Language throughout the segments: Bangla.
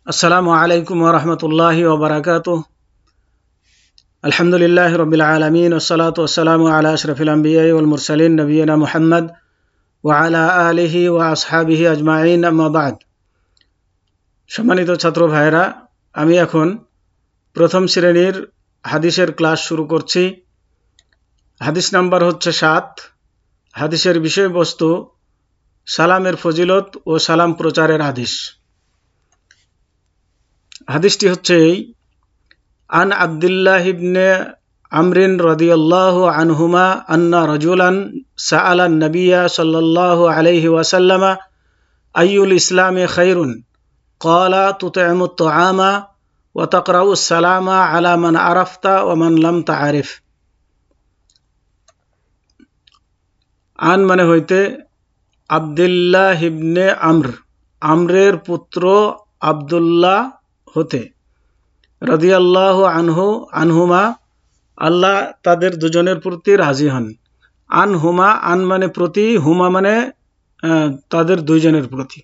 আসসালামু আলাইকুম ওয়া রাহমাতুল্লাহি ওয়া বারাকাতুহু। আলহামদুলিল্লাহি রাব্বিল আলামিন ওয়াসসালাতু ওয়াসসালামু আলা আশরাফিল আমবিয়াই ওয়াল মুরসালিন নবিয়িনা মুহাম্মদ ওয়া আলা আলিহি ওয়া আসহাবিহি আজমাইন, আম্মা বা'দ। সম্মানিত ছাত্র ভাইরা, আমি এখন প্রথম শ্রেণীর হাদিসের ক্লাস শুরু করছি। হাদিস নাম্বার হচ্ছে 7। হাদিসের বিষয়বস্তু সালামের ফজিলত ও সালাম প্রচারের হাদিস। হাদিসটি হচ্ছে এই: আন আব্দুল্লাহ ইবনে আমরিন রাদিয়াল্লাহু আনহুমা আন্না রাজুলান সাআলা নবিয়্যা সাল্লাল্লাহু আলাইহি ওয়াসাল্লাম আইয়ুল ইসলামি খায়রুন ক্বালা তুতঈমুত তুআমা ওয়া তাকরাউস সালামা আলা মান আরাফতা ওয়া মান লাম তা'রিফ। আন মানে হইতে আব্দুল্লাহ ইবনে আমরের পুত্র আব্দুল্লাহ হতে, রাদিয়াল্লাহু আনহুমা আল্লাহ তাদের দুজনের প্রতি রাজি হন। আনহুমা, আন মানে প্রতি, হুমা মানে তাদের দুইজনের প্রতি।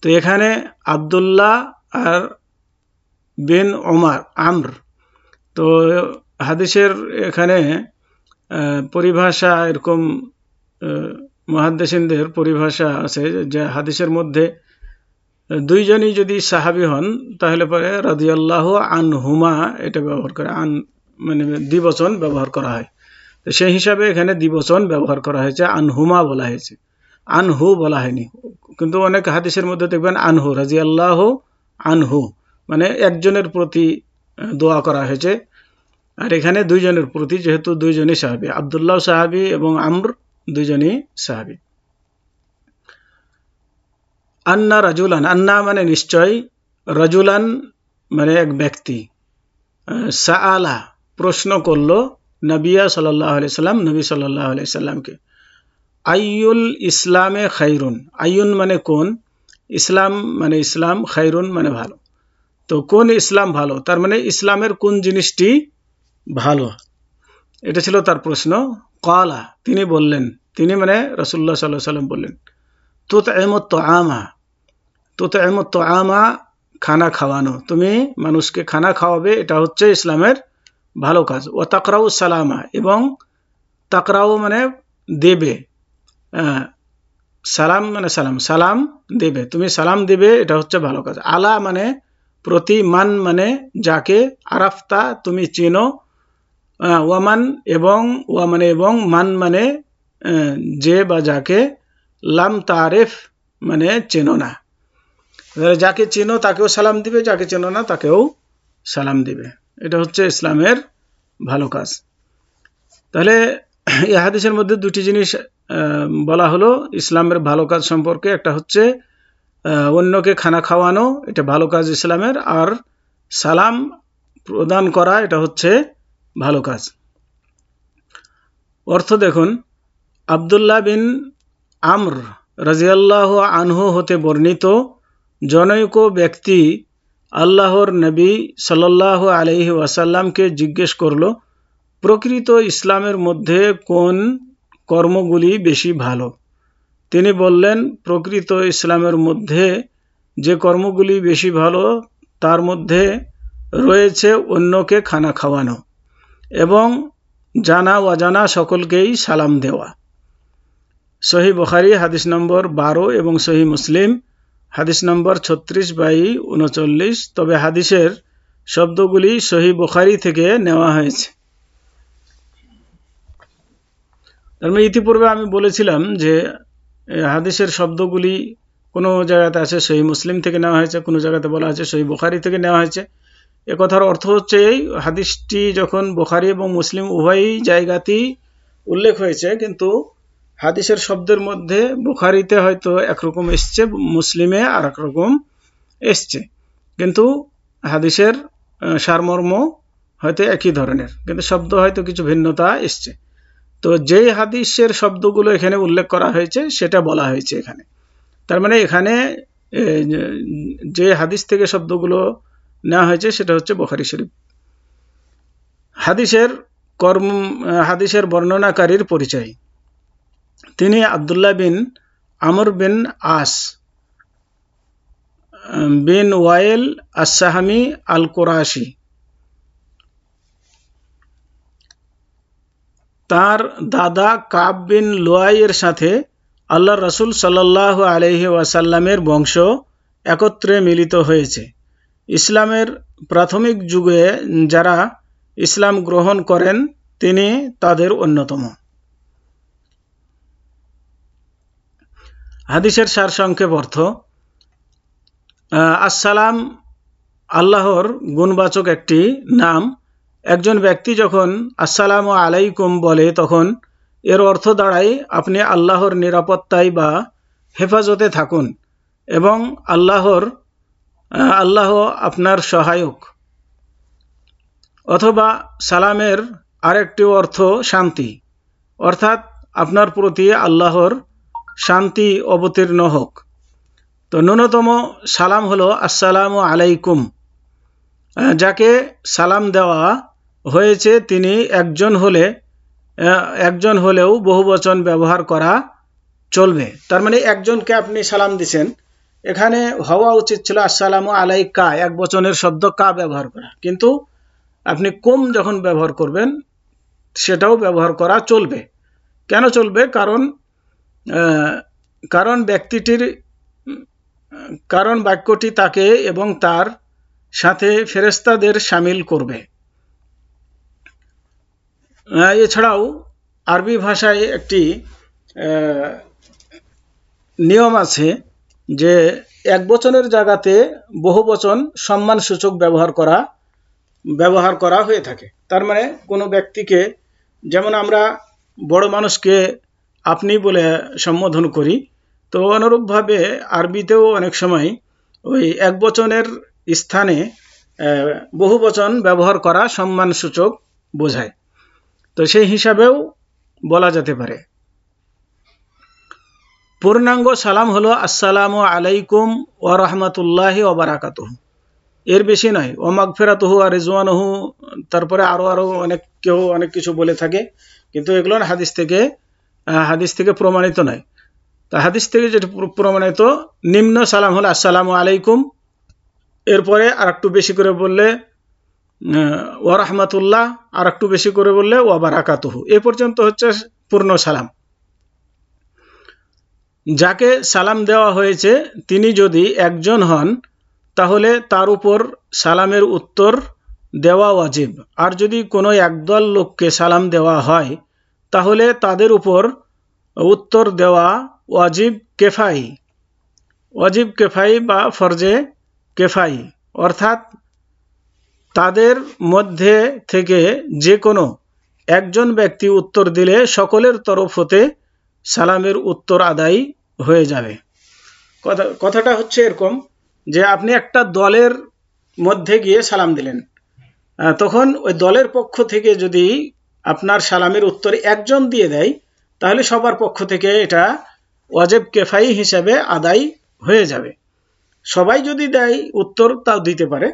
তো এখানে আব্দুল্লাহ আর বিন আমর। তো হাদিসের এখানে পরিভাষা এরকম মুহাদ্দিসিনদের পরিভাষা আছে যে হাদিসের মধ্যে দুইজনই যদি সাহাবী হন তাহলে পরে রাদিয়াল্লাহু আনহুমা এটা ব্যবহার করে, আন মানে দ্বিবচন ব্যবহার করা হয়। তো সেই হিসাবে এখানে দ্বিবচন ব্যবহার করা হয়েছে, আনহুমা বলা হয়েছে, আনহু বলা হয়নি। কিন্তু অনেক হাদিসের মধ্যে দেখবেন আনহু, রাদিয়াল্লাহু আনহু মানে একজনের প্রতি দোয়া করা হয়েছে। আর এখানে দুইজনের প্রতি, যেহেতু দুইজনই সাহাবী, আব্দুল্লাহ সাহাবী এবং আমর দুইজনই সাহাবী। আন্না রাজুলান, আন্না মানে নিশ্চয়, রাজুলান মানে এক ব্যক্তি, সাআলা প্রশ্ন করলো নবিয়া সাল্লাল্লাহু আলাইহি সাল্লাম, নবী সাল্লাল্লাহু আলাইহি সাল্লামকে, আইয়ুল ইসলামে খায়রুন, আইয়ুন মানে কোন, ইসলাম মানে ইসলাম, খায়রুন মানে ভালো। তো কোন ইসলাম ভালো, তার মানে ইসলামের কোন জিনিসটি ভালো, এটা ছিল তার প্রশ্ন। ক্বালা তিনি বললেন, তিনি মানে রাসূলুল্লাহ সাল্লাল্লাহু আলাইহি সাল্লাম বললেন, তুতঈমুত তুআমা, তুতঈমুত তুআমা খানা খাওয়ানো, তুমি মানুষকে খানা খাওয়াবে, এটা হচ্ছে ইসলামের ভালো কাজ। ওয়া তাকরাউস সালামা, এবং তাকরাউ মানে দেবে, সালাম মানে সালাম দেবে, তুমি সালাম দেবে, এটা হচ্ছে ভালো কাজ। আলা মানে প্রতি, মান মানে যাকে, আরাফতা তুমি চেনো, ওয়ামান এবং, ওয়া মানে এবং, মান মানে যে বা যাকে, লাম তারিফ মানে চেনো না। যাকে চেনো তাকেও সালাম দিবে, যাকে চেনো না তাকেও সালাম দিবে, এটা হচ্ছে ইসলামের ভালো কাজ। তাহলে এই হাদিসের মধ্যে দুটি জিনিস বলা হলো ইসলামের ভালো কাজ সম্পর্কে। একটা হচ্ছে অন্যকে খানা খাওয়ানো, এটা ভালো কাজ ইসলামের, আর সালাম প্রদান করা, এটা হচ্ছে ভালো কাজ। অর্থ দেখুন, আব্দুল্লাহ বিন আমর রাদিয়াল্লাহু আনহু হতে বর্ণিত জনৈক ব্যক্তি আল্লাহর নবী সাল্লাল্লাহু আলাইহি ওয়াসাল্লামকে জিজ্ঞেস করলো, প্রকৃত ইসলামের মধ্যে কোন কর্মগুলি বেশি ভালো? তিনি বললেন, প্রকৃত ইসলামের মধ্যে যে কর্মগুলি বেশি ভালো তার মধ্যে রয়েছে অন্যকে খানা খাওয়ানো এবং জানা অজানা সকলকেই সালাম দেওয়া। সহিহ বুখারী হাদিস নম্বর 12 এবং সহিহ মুসলিম হাদিস নম্বর 36/39। তবে হাদিসের শব্দগুলি সহিহ বুখারী থেকে নেওয়া হয়েছে। তার মানে ইতিপূর্বে আমি বলেছিলাম যে হাদিসের শব্দগুলি কোনো জায়গাতে আছে সহিহ মুসলিম থেকে নেওয়া হয়েছে, কোনো জায়গাতে বলা আছে সহিহ বুখারী থেকে নেওয়া হয়েছে। এ কথার অর্থ হচ্ছে এই হাদিসটি যখন বুখারী এবং মুসলিম উভয় জায়গাতেই উল্লেখ হয়েছে, কিন্তু হাদিসের শব্দের মধ্যে বুখারীতে হয়তো একরকম এসছে, মুসলিমে আর একরকম এসছে, কিন্তু হাদিসের সারমর্ম হয়তো একই ধরনের, কিন্তু শব্দ হয়তো কিছু ভিন্নতা এসছে। তো যেই হাদিসের শব্দগুলো এখানে উল্লেখ করা হয়েছে সেটা বলা হয়েছে এখানে। তার মানে এখানে যে হাদিস থেকে শব্দগুলো নেওয়া হয়েছে সেটা হচ্ছে বুখারী শরীফ। হাদিসের বর্ণনাকারীর পরিচয়। তিনি আব্দুল্লাহ বিন আমর বিন আস বিন ওয়াইল আস-সাহামি আল কুরাশি। তার দাদা কাব বিন লুয়াইয়ের সাথে আল্লাহর রাসূল সাল্লাল্লাহু আলাইহি ওয়াসাল্লামের বংশ একত্রে মিলিত হয়েছে। ইসলামের প্রাথমিক যুগে যারা ইসলাম গ্রহণ করেন তিনি তাদের অন্যতম। হাদিসের সারসংক্ষেপ অর্থ: আসসালাম আল্লাহর গুণবাচক একটি নাম। একজন ব্যক্তি যখন আসসালামু আলাইকুম বলে তখন এর অর্থ দাঁড়ায় আপনি আল্লাহর নিরাপত্তায় বা হেফাজতে থাকুন এবং আল্লাহ আপনার সহায়ক। অথবা সালামের আরেকটি অর্থ শান্তি, অর্থাৎ আপনার প্রতি আল্লাহর শান্তি অবতীর্ণ হোক। তো ন্যূনতম সালাম হলো আসসালামু আলাইকুম। যাকে সালাম দেওয়া হয়েছে তিনি একজন হলেও বহুবচন ব্যবহার করা চলবে। তার মানে একজনকে আপনি সালাম দিছেন, এখানে হওয়া উচিত ছিল আসসালামু আলাইকা, এক বচনের শব্দ কা ব্যবহার করা, কিন্তু আপনি কুম যখন ব্যবহার করবেন সেটাও ব্যবহার করা চলবে। কেন চলবে? কারণ বাক্যটি তাকে এবং তার সাথে ফেরেশতাদের শামিল করবে। এছাড়াও আরবি ভাষায় একটি নিয়ম আছে যে এক বচনের জায়গাতে বহুবচন সম্মানসূচক ব্যবহার করা হয়ে থাকে। তার মানে কোনো ব্যক্তিকে, যেমন আমরা বড় মানুষকে আপনি বলে সম্বোধন করি, তো অনুরূপভাবে আরবিতেও অনেক সময় ওই এক বচনের স্থানে বহুবচন ব্যবহার করা সম্মানসূচক বোঝায়। তো সেই হিসাবেও বলা যেতে পারে। পূর্ণাঙ্গ সালাম হলো আসসালামু আলাইকুম ওয়া রাহমাতুল্লাহি ওয়া বারাকাতুহু, এর বেশি নয়। ওয়া মাগফিরাতুহু ওয়া রিজওয়ানুহু, তারপরে আরো অনেক কিছু বলে থাকে, কিন্তু এগুলো হাদিস থেকে প্রমাণিত নয়। তা হাদিস থেকে যেটা প্রমাণিত, নিম্ন সালাম হলো আসসালামু আলাইকুম, এরপরে আর একটু বেশি করে বললে ওয়া রাহমাতুল্লাহ, আর একটু বেশি করে বললে ওয়া বারাকাতুহু, এ পর্যন্ত হচ্ছে পূর্ণ সালাম। যাকে সালাম দেওয়া হয়েছে তিনি যদি একজন হন তাহলে তার উপর সালামের উত্তর দেওয়া ওয়াজিব। আর যদি কোনো একদল লোককে সালাম দেওয়া হয় তাহলে তাদের উপর উত্তর দেওয়া ওয়াজিব কেফাই বা ফরজে কেফাই, অর্থাৎ তাদের মধ্যে থেকে যে কোনো একজন ব্যক্তি উত্তর দিলে সকলের তরফ হতে সালামের উত্তর আদায় হয়ে যাবে। কথাটা হচ্ছে এরকম যে আপনি একটা দলের মধ্যে গিয়ে সালাম দিলেন, তখন ওই দলের পক্ষ থেকে যদি আপনার সালামের উত্তর একজন দিয়ে দেয় তাহলে সবার পক্ষ থেকে এটা ওয়াজিব কেফাই হিসাবে আদায় হয়ে যাবে। সবাই যদি দেয় উত্তর তাও দিতে পারে,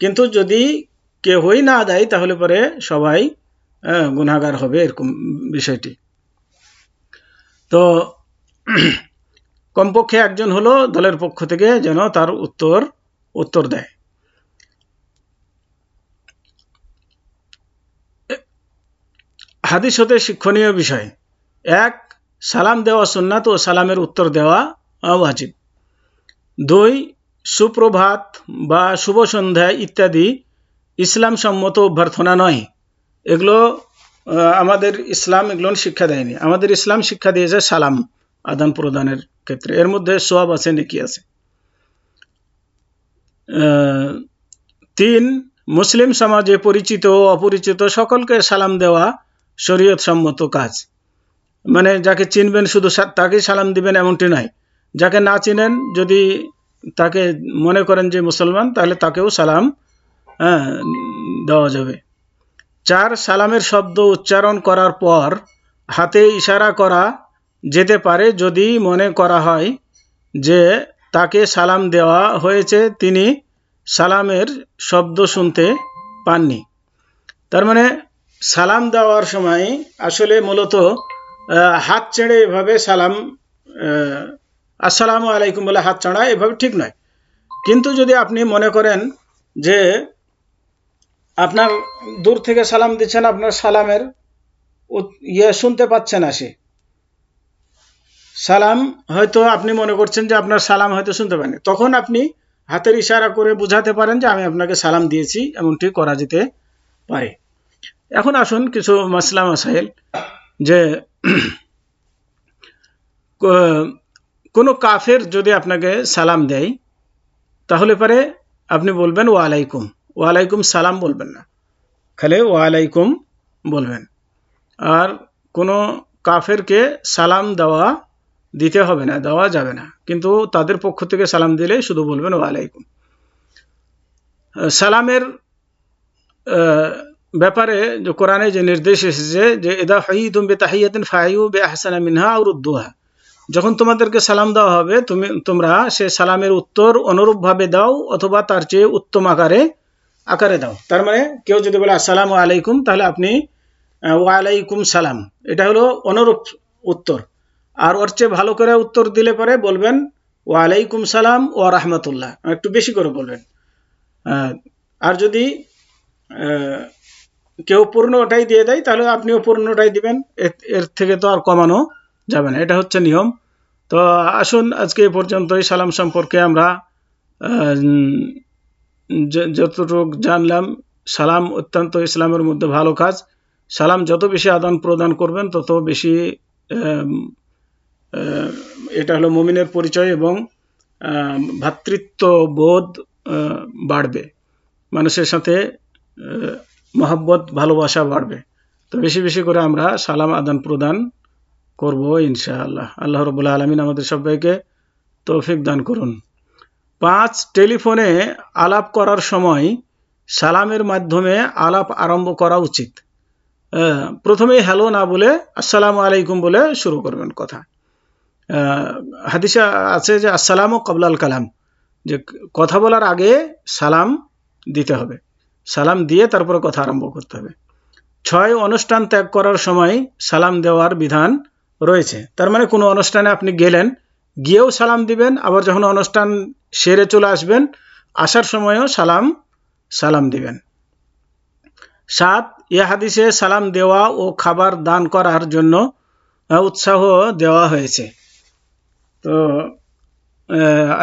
কিন্তু যদি কেউই না দেয় তাহলে পরে সবাই গুনাহগার হবে, এরকম বিষয়টি। তো কমপক্ষে একজন হলো দলের পক্ষ থেকে যেন তার উত্তর দেয়। হাদিস হতে শিক্ষণীয় বিষয়: 1. সালাম দেওয়া সুন্নাত ও সালামের উত্তর দেওয়া ওয়াজিব। 2. সুপ্রভাত বা শুভ সন্ধ্যা ইত্যাদি ইসলাম সম্মত অভ্যর্থনা নয়। এগুলো আমাদের ইসলাম এগুলো শিক্ষা দেয়নি। আমাদের ইসলাম শিক্ষা দিয়েছে সালাম আদান প্রদানের ক্ষেত্রে, এর মধ্যে সওয়াব আছে, নেকি আছে। 3. মুসলিম সমাজে পরিচিত ও অপরিচিত সকলকে সালাম দেওয়া শরীয়ত সম্মত কাজ। মানে যাকে চিনবেন শুধু তাকেই সালাম দিবেন এমনটি নয়, যাকে না চিনেন যদি তাকে মনে করেন যে মুসলমান তাহলে তাকেও সালাম দেওয়া যাবে। 4. সালামের শব্দ উচ্চারণ করার পর হাতে ইশারা করা যেতে পারে যদি মনে করা হয় যে তাকে সালাম দেওয়া হয়েছে তিনি সালামের শব্দ শুনতে পাননি। তার মানে সালাম দেওয়ার সময় আসলে মূলত হাত ছেড়ে এভাবে সালাম আসসালামু আলাইকুম বলে হাত ছাড়া এভাবে ঠিক নয়। কিন্তু যদি আপনি মনে করেন যে আপনার দূর থেকে সালাম দিচ্ছেন, আপনার সালামের শুনতে পাচ্ছে না, সে সালাম হয়তো আপনি মনে করছেন যে আপনার সালাম হয়তো শুনতে পারেনি, তখন আপনি হাতের ইশারা করে বুঝাতে পারেন যে আমি আপনাকে সালাম দিয়েছি, এমনটি করা যেতে পারে। এখন আসুন কিছু মাসলা মাসাইল, যে কোনো কাফের যদি আপনাকে সালাম দেয় তাহলে পরে আপনি বলবেন ওয়ালাইকুম, ওয়ালাইকুম সালাম বলবেন না, খালি ওয়ালাইকুম বলবেন। আর কোনো কাফেরকে সালাম দিতে হবে না, দেওয়া যাবে না, কিন্তু তাদের পক্ষ থেকে সালাম দিলে শুধু বলবেন ওয়ালাইকুম। সালামের ব্যাপারে যে কোরআনে যে নির্দেশ এসেছে যে ইদা হাইয়িতুম বিতাহিয়াতিন ফাহাইয়ু বিআহসানা মিনহা আও রুদ্দুহা, যখন তোমাদেরকে সালাম দেওয়া হবে তোমরা সে সালামের উত্তর অনুরূপভাবে দাও অথবা তার চেয়ে উত্তম আকারে দাও। তার মানে কেউ যদি বলে আসসালামু আলাইকুম, তাহলে আপনি ওয়ালাইকুম সালাম, এটা হলো অনুরূপ উত্তর। আর ওর চেয়ে ভালো করে উত্তর দিলে পরে বলবেন ওয়ালাইকুম সালাম ওয়া রাহমাতুল্লাহ, একটু বেশি করে বলবেন। আর যদি কেউ পূর্ণটাই দিয়ে দেয় তাহলে আপনিও পূর্ণটাই দিবেন, এর থেকে তো আর কমানো যাবে না, এটা হচ্ছে নিয়ম। তো আসুন আজকে এ পর্যন্তই সালাম সম্পর্কে আমরা যতটুকু জানলাম। সালাম অত্যন্ত ইসলামের মধ্যে ভালো কাজ। সালাম যত বেশি আদান প্রদান করবেন তত বেশি এটা হলো মুমিনের পরিচয়, এবং ভ্রাতৃত্ব বোধ বাড়বে, মানুষের সাথে মহব্বত ভালোবাসা বাড়বে। তো বেশি বেশি করে আমরা সালাম আদান প্রদান করব ইনশাআল্লাহ। আল্লাহ রাব্বুল আলামিন আমাদের সবাইকে তৌফিক দান করুন। 5, টেলিফোনে আলাপ করার সময় সালামের মাধ্যমে আলাপ আরম্ভ করা উচিত। প্রথমেই হ্যালো না বলে আসসালামু আলাইকুম বলে শুরু করবেন কথা। হাদিসে আছে যে আসসালামু ক্বাবলাল কালাম, যে কথা বলার আগে সালাম দিতে হবে, সালাম দিয়ে তারপরে কথা আরম্ভ করতে হবে। 6, অনুষ্ঠান ত্যাগ করার সময় সালাম দেওয়ার বিধান রয়েছে। তার মানে কোনো অনুষ্ঠানে আপনি গেলেন, গিয়েও সালাম দিবেন, আবার যখন অনুষ্ঠান সেরে চলে আসবেন, আসার সময়ও সালাম দিবেন। 7, এ হাদিসে সালাম দেওয়া ও খাবার দান করার জন্য উৎসাহ দেওয়া হয়েছে। তো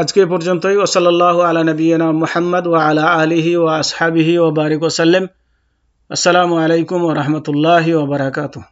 আজকে পর্যন্তই। ওয়াসাল্লাল্লাহু আলা নবিয়িনা মুহাম্মদ ওয়া আলা আলিহি ওয়া আসহাবিহি ওয়া বারিক ওয়া সাল্লাম। আসসালামু আলাইকুম ওয়া রাহমাতুল্লাহি ওয়া বারাকাতুহু।